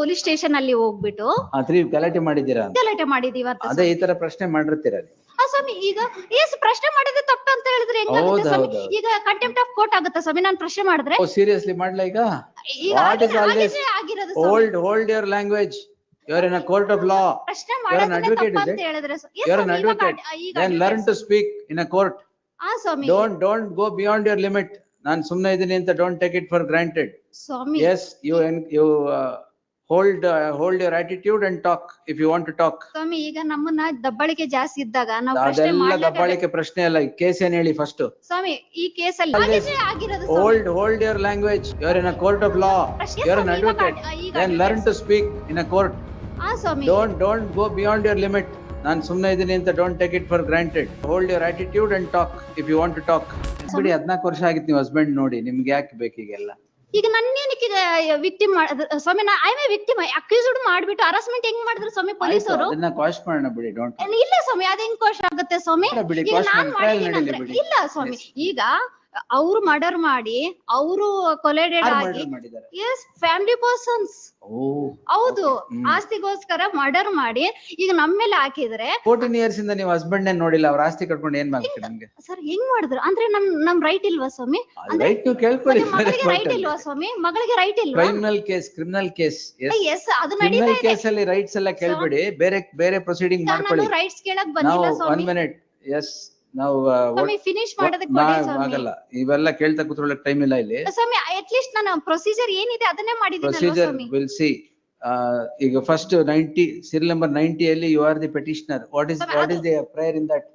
Police station ಅಲ್ಲಿ ಹೋಗ್ಬಿಟ್ಟು ಗಲಾಟೆ ಮಾಡಿದ್ದೀರಾ ಅಂತ. ಗಲಾಟೆ ಮಾಡಿದೀವಿ ಅಂತ ಅದೇ ಈ ತರ ಪ್ರಶ್ನೆ ಮಾಡಿರ್ತೀರ. ಸ್ವಾಮಿ ಈಗ ಪ್ರಶ್ನೆ ಮಾಡಿದ್ರೆ ತಪ್ಪು ಅಂತ ಹೇಳಿದ್ರೆ ಹೆಂಗಾಗುತ್ತೆ ಸ್ವಾಮಿ? ಈಗ ಕಂಟೆಂಪ್ಟ್ ಆಫ್ ಕೋರ್ಟ್ ಆಗುತ್ತೆ ಸ್ವಾಮಿ ನಾನು ಪ್ರಶ್ನೆ ಮಾಡಿದ್ರೆ? ಸೀರಿಯಸ್ಲಿ ಮಾಡ್ಲಾ ಈಗ? What is all this? Hold your language. You are in a court of law. You are an advocate, is it? You are an advocate. Then learn to speak in a court. Swami Don't go beyond your limit. ನಾನು ಸುಮ್ಮನೆ ಇದೀನಿ ಅಂತ don't take it for granted. Swami Yes, you hold your attitude and talk if you want to talk. ಸ್ವಾಮಿ ಈಗ ನಮ್ಮನ್ನ ದಬ್ಬಾಳಿಕೆ ಜಾಸ್ತಿ ಇದ್ದಾಗ ನಾವು ಪ್ರಶ್ನೆ ಅದೆಲ್ಲ ದಬ್ಬಾಳಿಕೆ ಪ್ರಶ್ನೆ ಅಲ್ಲ. ಕೇಸ್ ಏನ್ ಹೇಳಿ ಫಸ್ಟ್? ಸ್ವಾಮಿ ಈ ಕೇಸಲ್ಲಿ ಆಗಿರೋದು hold your language. You are in a court of law. You are an advocate. Then learn to speak in a court. Swami Don't go beyond your limit. ನಾನು ಸುಮ್ಮನೆ ಇದೀನಿ ಅಂತ don't take it for granted. Hold your attitude and talk if you want to talk. ಬಿಡಿ 14 ವರ್ಷ ಆಗಿತ್ತು ನೀವು husband ನೋಡಿ, ನಿಮ್ಗೆ ಯಾಕೆ ಬೇಕೀಗೆಲ್ಲ? ಈಗ ನನ್ನೇನಕ್ಕೆ ವಿಕ್ಟಿಮ್ ಸ್ವಾಮಿ? ಐ ಮೇ ವಿಕ್ಟಿಮ್ ಅಕ್ಯೂಸ್ಡ್ ಮಾಡ್ಬಿಟ್ಟು ಹರಾಸ್ಮೆಂಟ್ ಹೆಂಗ್ ಮಾಡಿದ್ರು ಸ್ವಾಮಿ ಪೊಲೀಸರು? ಅದನ್ನ ಕ್ವಾಶ್ ಮಾಡೋಣ ಬಿಡಿ. ಇಲ್ಲ ಸ್ವಾಮಿ ಅದ್ ಹೆಂಗ್ ಕ್ವಾಶ್ ಆಗುತ್ತೆ ಸ್ವಾಮಿ? ಇಲ್ಲ ಸ್ವಾಮಿ ಈಗ ಅವ್ರು ಮರ್ಡರ್ ಮಾಡಿ ಅವರು ಕೊಲೆಡೆಡ್ ಆಗಿ ಫ್ಯಾಮಿಲಿ ಪರ್ಸನ್ಸ್ ಹೌದು ಆಸ್ತಿಗೋಸ್ಕರ ಮರ್ಡರ್ ಮಾಡಿ ಈಗ ನಮ್ಮ ಮೇಲೆ ಹಾಕಿದ್ರೆ 14 years ಇಂದ ನೀವು ಹಸ್ಬೆಂಡ್ ನೋಡಿಲ್ಲ, ಅವ್ರ ಆಸ್ತಿ ಕಟ್ಕೊಂಡು ಏನ್ ಮಾಡ್ತೀರಿ? ನಮ್ಗೆ ಸರ್ ಹೆಂಗ್ ಮಾಡಿದ್ರು ಅಂದ್ರೆ ನಮ್ ರೈಟ್ ಇಲ್ವಾ ಸ್ವಾಮಿ? ರೈಟ್ ನೀವು ಕೇಳ್ಕೊಳ್ಳಿ. ಮಗಳಿಗೆ ರೈಟ್ ಇಲ್ವಾ ಸ್ವಾಮಿ? ಮಗಳಿಗೆ ರೈಟ್ ಇಲ್ವಾ? ಕ್ರಿಮಿನಲ್ ಕೇಸ್ ಎಸ್ ಅದು ನಡೀತಾ ಇದೆ. ಕೇಸ್ ಅಲ್ಲಿ ರೈಟ್ಸ್ ಎಲ್ಲ ಕೇಳ್ಬೇಡಿ, ಬೇರೆ ಪ್ರೊಸೀಡಿಂಗ್ ಮಾಡ್ಕೊಳ್ಳಿ. ರೈಟ್ಸ್ ಕೇಳಕ್ ಬಂದಿಲ್ಲ ಸ್ವಾಮಿ. 1 minute. ಎಸ್ ನಾವು ಫಿನಿಶ್ ಮಾಡೋದಕ್ಕೆ ಆಗಲ್ಲ, ಇವೆಲ್ಲ ಕೇಳ್ತಾ ಕೂತ್ಕೊಳ್ಳೋಕೆ ಟೈಮ್ ಇಲ್ಲ ಇಲ್ಲಿ ಸ್ವಾಮಿ. ಅಟ್ ಲೀಸ್ಟ್ ನಾನು ಪ್ರೊಸೀಜರ್ ಏನಿದೆ ಅದನ್ನೇ ಮಾಡಿದ್ದೀನಿ ಪ್ರೊಸೀಜರ್ ವಿಲ್ ಸಿ. ಈಗ ಫಸ್ಟ್ 90 serial number 90 ಅಲ್ಲಿ you are the petitioner. What is the prayer in that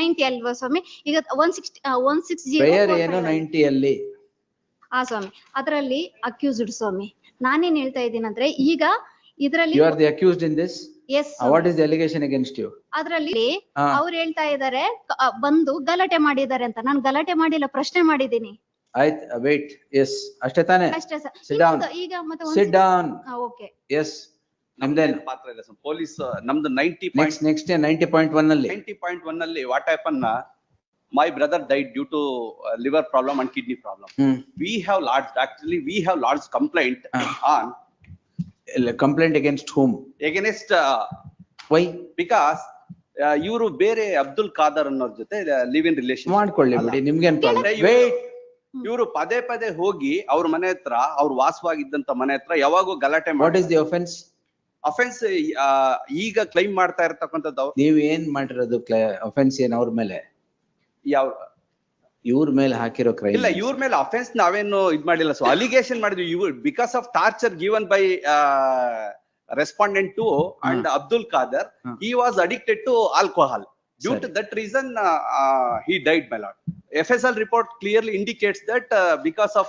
90 ಅಲ್ವಾ ಸ್ವಾಮಿ? ಈಗ 160 ಪ್ರೇಯರ್ ಏನು 90 ಅಲ್ಲಿ? ಸ್ವಾಮಿ ಅದರಲ್ಲಿ ಅಕ್ಯೂಸ್ಡ್ ಸ್ವಾಮಿ. ನಾನೇನ್ ಹೇಳ್ತಾ ಇದ್ದೀನಿ ಅಂದ್ರೆ ಈಗ ಇದರಲ್ಲಿ you are the accused in this. Yes. What is the allegation against you? ಅದ್ರಲ್ಲಿ ಅವ್ರು ಹೇಳ್ತಾ ಇದಾರೆ ಬಂದು ಗಲಾಟೆ ಮಾಡಿದ್ದಾರೆ ಅಂತ. ನಾನು ಗಲಾಟೆ ಮಾಡಿಲ್ಲ, ಪ್ರಶ್ನೆ ಮಾಡಿದ್ದೀನಿ. ಆಯ್ತು, wait. Yes, ಅಷ್ಟೇ ತಾನೇ? ಅಷ್ಟೇ ಸರ್. Sit down. ಈಗ ಮತ್ತೆ Sit down. ಓಕೆ. Yes. ನಮ್ದೇನು ಪಾತ್ರ ಇಲ್ಲ ಸರ್. ಪೊಲೀಸ್ ನಮ್ದು 90 next 90.1 ಅಲ್ಲಿ 90.1 ಅಲ್ಲಿ what happened my brother died due to liver problem and kidney problem. We have lodged complaint on complaint against whom? Against why? Because ಇವರು ಬೇರೆ ಅಬ್ದುಲ್ ಖಾದರ್ ಅನ್ನೋರ್ ಜೊತೆ ಲಿವ್ ಇನ್ ರಿಲೇಶನ್ ಮಾಡ್ಕೊಳ್ಳಿ ಬಿಡಿ, ನಿಮ್ಗೇನ್ ಪ್ರಾಬ್ಲಮ್? ವೇಟ್. ಇವರು ಪದೇ ಹೋಗಿ ಅವ್ರ ಮನೆ ಹತ್ರ, ಅವ್ರು ವಾಸವಾಗಿದ್ದಂತ ಮನೆ ಹತ್ರ ಯಾವಾಗೂ ಗಲಾಟೆ what is the offence? Offence ಈಗ ಕ್ಲೈಮ್ ಮಾಡ್ತಾ ಇರ್ತಕ್ಕಂಥದ್ದು ನೀವ್ ಏನ್ ಮಾಡಿರೋದು? ಒಫೆನ್ಸ್ ಏನ್ ಅವ್ರ ಮೇಲೆ? ಯಾವ ಇವ್ರ ಮೇಲೆ ಹಾಕಿರೋ ಕ್ರೈಮ್ ಇಲ್ಲ, ಇವ್ರ ಮೇಲೆ ಅಫೆನ್ಸ್ ನಾವೇನು ಇದ್ ಮಾಡಿಲ್ಲ. ಸೊ ಅಲಿಗೇಷನ್ ಮಾಡಿದ್ವಿ. ಇವ್ರು because of torture given by respondent to and Abdul Qadir, he was addicted to alcohol. Due to that reason he died, my lord. FSL report clearly indicates that because of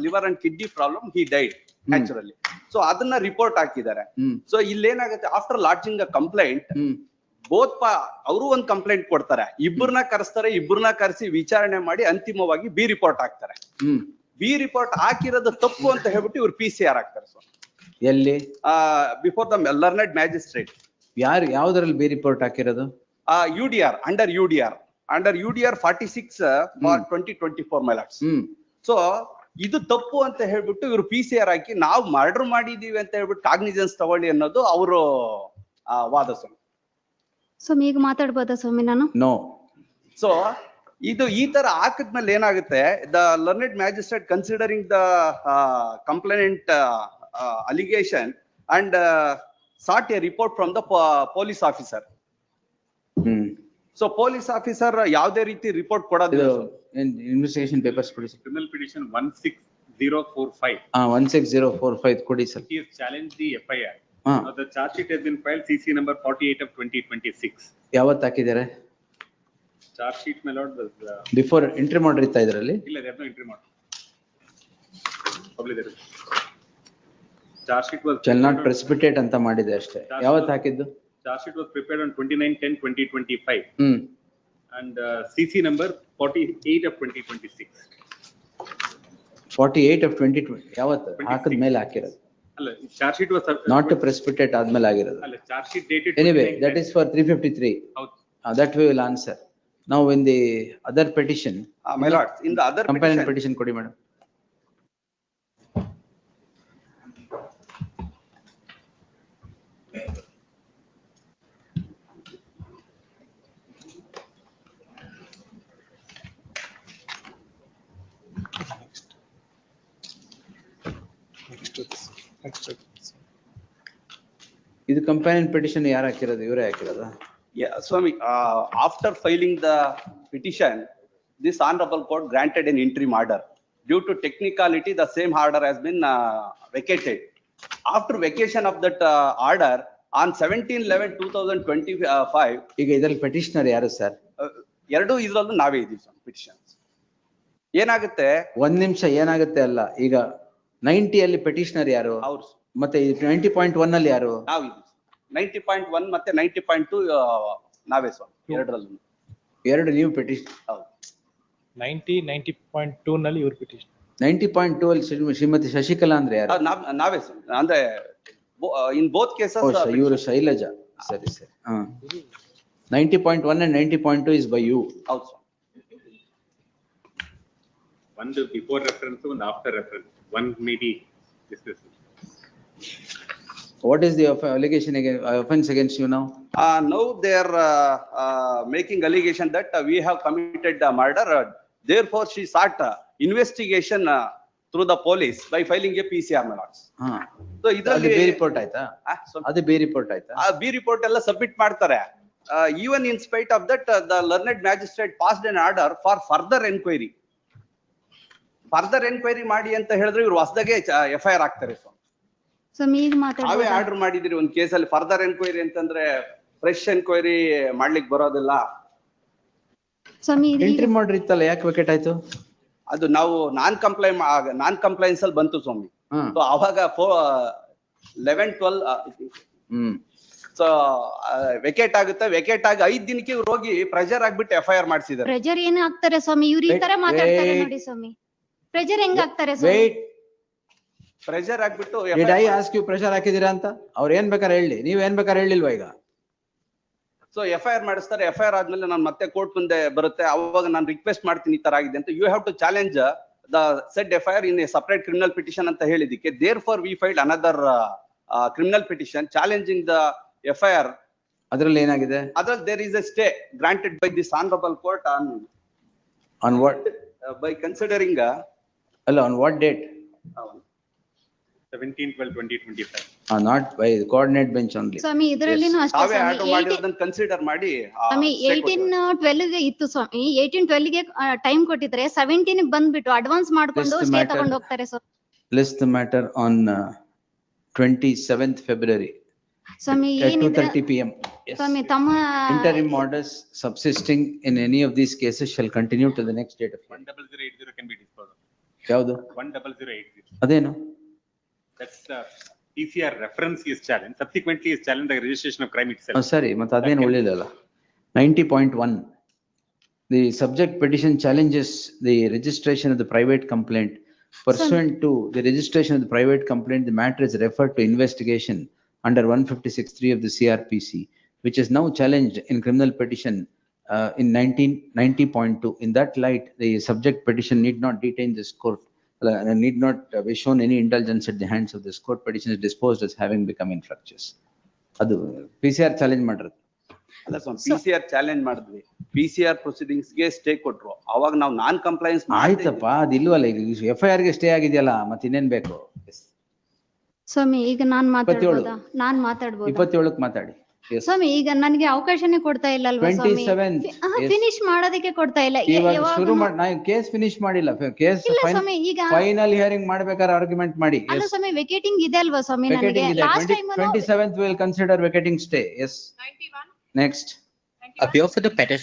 liver and kidney problem he died naturally. So adana report hakidare. So ಇಲ್ಲಿ ಏನಾಗುತ್ತೆ, after lodging a complaint, both ಅವರು ಒಂದು complaint ಕೊಡ್ತಾರೆ, ಇಬ್ಬರನ್ನ ಕರೆಸ್ತಾರೆ, ಇಬ್ಬರನ್ನ ಕರೆಸಿ ವಿಚಾರಣೆ ಮಾಡಿ ಅಂತಿಮವಾಗಿ ಬಿ ರಿಪೋರ್ಟ್ ಹಾಕ್ತಾರೆ. ಬಿ ರಿಪೋರ್ಟ್ ಹಾಕಿರೋದು ತಪ್ಪು ಅಂತ ಹೇಳ್ಬಿಟ್ಟು ಇವ್ರು PCR ಹಾಕ್ತಾರೆ. ಸೊ ಎಲ್ಲಿ? Before the learned magistrate. ಯಾವ್ದ್ರಲ್ಲಿ ಬಿ ರಿಪೋರ್ಟ್ ಹಾಕಿರೋದು? UDR under UDR 46 for 2024 my lords. So ಇದು ತಪ್ಪು ಅಂತ ಹೇಳ್ಬಿಟ್ಟು ಇವ್ರು PCR ಹಾಕಿ ನಾವು ಮರ್ಡರ್ ಮಾಡಿದೀವಿ ಅಂತ ಹೇಳ್ಬಿಟ್ಟು ಕಾಗ್ನಿಜೆನ್ಸ್ ತಗೊಳ್ಳಿ ಅನ್ನೋದು ಅವರು ವಾದ. ಸ್ವಾಮಿ ಈಗ ಮಾತಾಡ್ಬೋದಾ ಸ್ವಾಮಿ ನಾನು? ನೋ. ಸೊ ಇದು ಈ ತರ ಹಾಕಿದ್ಮೇಲೆ ಏನಾಗುತ್ತೆ, the learned magistrate considering the complaint allegation and sought a report from the police officer. So police officer ಯಾವ್ದೇ ರೀತಿ ರಿಪೋರ್ಟ್ ಕೊಡೋದು ಇನ್ವೆಸ್ಟಿಗೇಷನ್ ಪೇಪರ್ಸ್ ಕೊಡಿ ಸರ್. Criminal petition 16045. 16045 ಕೊಡಿ sir. He has challenged the FIR. Now the charge sheet has been filed CC number 48 of 2026. ಯಾವತ್ತು ಹಾಕಿದ್ದಾರೆ? Charge sheet my lord was before entry ಮಾಡಿರ್ತಾ ಇದರಲ್ಲಿ? ಇಲ್ಲ, they have no entry model. Probably there is. Charge sheet was shall not precipitate ಅಂತ ಮಾಡಿದೆ ಅಷ್ಟೇ. ಯಾವತ್ತು ಹಾಕಿದ್ದು? Charge sheet was prepared on 29/10/2025. And CC number 48 of 2026. 48 of 2020 ಯಾವತ್ತು ಹಾಕಿದ ಮೇಲೆ ಹಾಕಿರೋದು? ಅಲ್ಲ, charge sheet was not to precipitate ಆದ್ಮೇಲೆ ಆಗಿರೋದು. ಅಲ್ಲ, charge sheet dated anyway that is for 353. ಹೌದು. That we will answer. Now in the other petition, my lord, in the other companion petition ಕೊಡಿ ಮೇಡಮ್. ಇದು ಕಂಪ್ಯಾನಿಯನ್ ಪಿಟಿಷನ್ ಯಾರು ಹಾಕಿರೋದು? ಇವರೇ ಹಾಕಿರೋದ? Yeah, Swami, after filing the petition, this honorable court granted an interim order. Due to technicality, the same order has been vacated. After vacation of that order, on 17/11/2025, ಈಗ ಇದ್ರಲ್ಲಿ petitioner ಯಾರು sir? ಎರಡು ಇದ್ರಲ್ಲೂ ನಾವೇ ಇದೀವಿ petitions. ಏನಾಗುತ್ತೆ? ಒಂದ್ ನಿಮಿಷ, ಏನಾಗುತ್ತೆ ಅಲ್ಲ, ಈಗ 90 ಅಲ್ಲಿ ಪೆಟಿಷನರ್ ಯಾರು? ಅವ್ರು ಮತ್ತೆ 90.1 ಅಲ್ಲಿ ಯಾರು? ನಾವ್ ಇದೀವಿ. 90.1 ಮತ್ತೆ 90.2 ನಾವೇ ಸ್ವಾಮಿ, ಎರಡರಲ್ಲೂ. ಎರಡು ನೀವು ಪೆಟಿಷನ್. ಹೌದು. 90.2 ನಲ್ಲಿ ಇವ್ರ ಪಿಟಿಷನ್. 90.2 ಅಲ್ಲಿ ಶ್ರೀಮತಿ ಶಶಿಕಲಾ ಅಂದ್ರೆ ಯಾರು? ನಾವೇ ಸ್ವಾಮಿ. ಅಂದ್ರೆ ಇನ್ ಬೋತ್ ಕೇಸಸ್ ಇವರು ಶೈಲಜಾ. ಸರಿ ಸರಿ. 90.1 and 90.2 is by you. ಹೌದು ಸ್ವಾಮಿ. One before reference, one after reference. One may be discussed. What is the allegation against, offense against you now? Now they are making allegation that we have committed a murder. Therefore, she sought investigation through the police by filing a PCR, my lords. So ಅದು B report ಆಯ್ತಾ? ಅದು B report ಆಯ್ತಾ? B report ಎಲ್ಲ submit ಮಾಡ್ತಾರೆ. Even in spite of that, the learned magistrate passed an order for further enquiry. Further enquiry ಮಾಡಿ ಅಂತ ಹೇಳಿದ್ರೆ ಇವ್ರು ಹೊಸದಾಗೆ FIR ಆಗ್ತಾರೆ. ನಾವೇ ಆರ್ಡರ್ ಮಾಡಿದಿರಿ ಒಂದ್ ಕೇಸಲ್ಲಿ ಫರ್ದರ್ ಎನ್ಕ್ವೈರಿ ಅಂತಂದ್ರೆ ಫ್ರೆಶ್ ಎನ್ಕ್ವೈರಿ ಮಾಡ್ಲಿಕ್ಕೆ ಬರೋದಿಲ್ಲ. ಇಂಟ್ರಿಮ್ ಆರ್ಡರ್ ಇತ್ತಲ್ಲ, ಯಾಕೆ ವೇಕೆಟ್ ಆಯ್ತು? ಅದು ನಾವು ನಾನ್ ಕಂಪ್ಲೈನ್ಸ್ ಅಲ್ಲಿ ಬಂತು ಸ್ವಾಮಿ. ಸೊ ಅವಾಗ 11-12 ಸೊ ವೆಕೇಟ್ ಆಗುತ್ತೆ. ವೆಕೇಟ್ ಆಗಿ 5 ದಿನಕ್ಕೆ ಇವ್ರು ಹೋಗಿ ಪ್ರೆಷರ್ ಆಗ್ಬಿಟ್ಟು FIR ಮಾಡಿಸಿದ್ದಾರೆ. ಪ್ರೆಷರ್ ಏನ್ ಆಗ್ತಾರೆ ಸ್ವಾಮಿ? ಇವ್ರು ಈ ತರ ಮಾತಾಡ್ತಾರೆ ನೋಡಿ ಸ್ವಾಮಿ. ಪ್ರೆಷರ್ ಹೆಂಗ್ ಆಗ್ತಾರೆ ಸ್ವಾಮಿ? ಪ್ರೆಷರ್ ಆಗ್ಬಿಟ್ಟು Did I ask you pressure ಹಾಕಿದೀರಾ ಅಂತ? ಅವ್ರು ಏನ್ ಬೇಕಾದ್ರೆ ಹೇಳಿ, ನೀವ್ ಏನ್ ಬೇಕಾದ್ರೆ ಹೇಳಿಲ್ವಾ ಈಗ? ಸೊ FIR ಮಾಡಿಸ್ತಾರೆ. FIR ಆದ್ಮೇಲೆ ನಾನು ಮತ್ತೆ ಕೋರ್ಟ್ ಮುಂದೆ ಬರುತ್ತೆ. ಅವಾಗ ನಾನು ರಿಕ್ವೆಸ್ಟ್ ಮಾಡ್ತೀನಿ ಈ ತರ ಆಗಿದೆ ಅಂತ. You have to challenge the said FIR in a separate criminal petition ಅಂತ ಹೇಳಿದಕ್ಕೆ therefore we filed another criminal petition challenging the FIR. ಅದ್ರಲ್ಲಿ ಏನಾಗಿದೆ? ಅದ್ರಲ್ಲಿ there is a stay granted by this honorable court on what? By considering ಅಲ್ಲ, on what date? 17/12/2025. Not by the coordinate bench only. ಸ್ವಾಮಿ ಇದರಲ್ಲಿನೂ ಅಷ್ಟೇ ತಾವೇ ಸ್ವಾಮಿ. Order ಮಾಡಿರೋದನ್ನ consider ಮಾಡಿ ಸ್ವಾಮಿ 18/12 ಗೆ ಇತ್ತು ಸ್ವಾಮಿ. 18/12 ಗೆ ಟೈಮ್ ಕೊಟ್ಟಿದ್ರೆ 17 ಗೆ ಬಂದ್ಬಿಟ್ಟು ಅಡ್ವಾನ್ಸ್ ಮಾಡ್ಕೊಂಡು List the ಸ್ಟೇ matter. ತಗೊಂಡು ಹೋಗ್ತಾರೆ ಸ್ವಾಮಿ. List the matter on 27th February Swami at ಏನಿದ್ರೆ 2:30 PM. Yes. ಸ್ವಾಮಿ ತಮ್ಮ Interim orders subsisting in any of these cases shall continue to the next date of hearing. 10080 can be disposed of. ಯಾವುದು? 10080. ಅದೇನು? That's the PCR reference is challenged. Subsequently is challenged the registration of crime itself. ಸರಿ, ಮತ್ತೆ ಅದೇನು ಉಳಿದಲ್ಲ. 90.1 the subject petition challenges the registration of the private complaint. Pursuant to the registration of the private complaint, the matter is referred to investigation under 156(3) of the CRPC, which is now challenged in criminal petition in 90.2. In that light, the subject petition need not detain this court, need not be shown any indulgence at the hands of this court. Petition is disposed as having become infructuous. ಅದು PCR challenge ಮಾಡಿರೋದು. ಅಲ್ಲ ಸ್ವಾಮಿ, PCR challenge ಮಾಡಿದ್ವಿ. PCR proceedings ಗೆ stay ಕೊಟ್ರು. ಅವಾಗ ನಾವು non compliance ಆಯ್ತಪ್ಪ, ಅದು ಇಲ್ವಲ್ಲ ಈಗ. FIR ಗೆ ಸ್ಟೇ ಆಗಿದೆಯಲ್ಲ, ಮತ್ತೆ ಇನ್ನೇನ್ ಬೇಕು? ಸ್ವಾಮಿ ಈಗ ನಾನ್ ಮಾತಾಡ್ಬೋದಾ? ನಾನ್ ಮಾತಾಡ್ಬೋದಾ? 27ಕ್ಕೆ ಮಾತಾಡಿ. ಸ್ವಾಮಿ ಈಗ ನನಗೆ ಅವಕಾಶನೇ ಕೊಡ್ತಾ ಇಲ್ಲ ಅಲ್ವಾ ಸ್ವಾಮಿ? 27th. ಫಿನಿಶ್ ಮಾಡೋದಕ್ಕೆ ಕೊಡ್ತಾ ಇಲ್ಲ. ಇವಾಗ ಶುರು ಮಾಡಿ, ನಾನು ಕೇಸ್ ಫಿನಿಶ್ ಮಾಡಿಲ್ಲ. ಕೇಸ್ ಇಲ್ಲ ಸ್ವಾಮಿ, ಈಗ ಫೈನಲ್ ಹಿಯರಿಂಗ್ ಮಾಡ್ಬೇಕಾದ್ರೆ ಆರ್ಗ್ಯುಮೆಂಟ್ ಮಾಡಿ. ಅಲ್ಲ ಸ್ವಾಮಿ, ವೆಕೇಟಿಂಗ್ ಇದೆ ಅಲ್ವಾ ಸ್ವಾಮಿ? ನನಗೆ last time 27th will consider vacating stay. Yes. 91. Next. Appeal for the petition